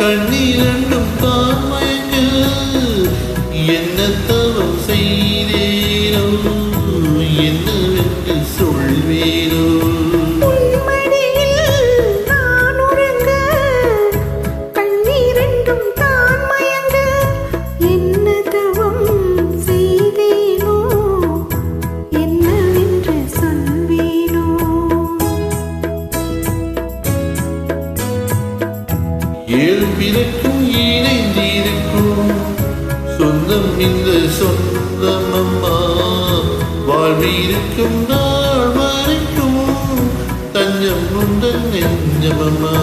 கண்ணீரண்டும் தான் மயங்க என்ன தவம் செய்தேனோ என்னவென்று சொல்வேனோ ஏழு பிறக்கும் இணைந்திருக்கும் சொந்தம் இந்த சொந்தம் அம்மா வாழ்விருக்கும் நாள் வரைக்கும் தஞ்சம் உந்தன் நெஞ்சமம்மா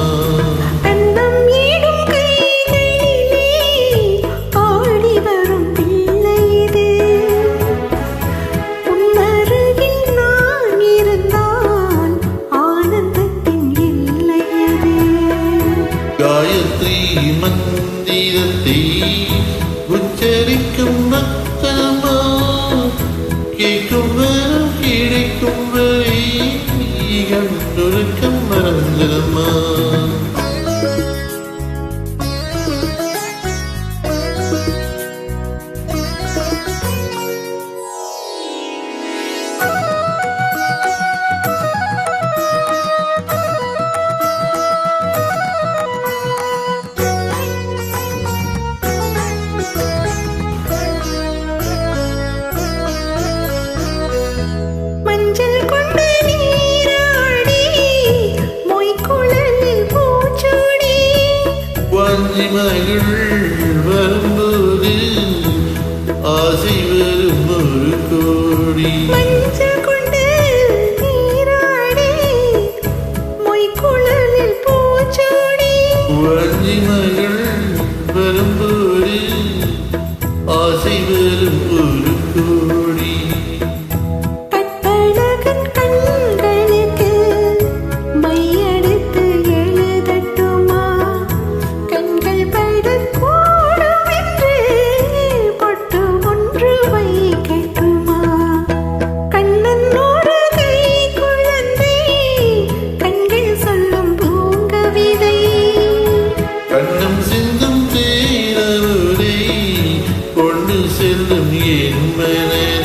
காயத்ரி மந்திரத்தை உச்சரிக்கும் பக்தனமா கேட்கும் வரும் கிடைக்கும் வரை கண்டுருக்கம் மறந்தனமா மகள் வரும்போது ஆசை வரும் ஒரு கோடி மஞ்சள் கொண்டு நீராடி மொய்க்குழலில் பூச்சூடி வஞ்சி மகள் வரும்போது ஆசை வரும் ஒரு கோடி கொண்டு செல்லும் என் மனதை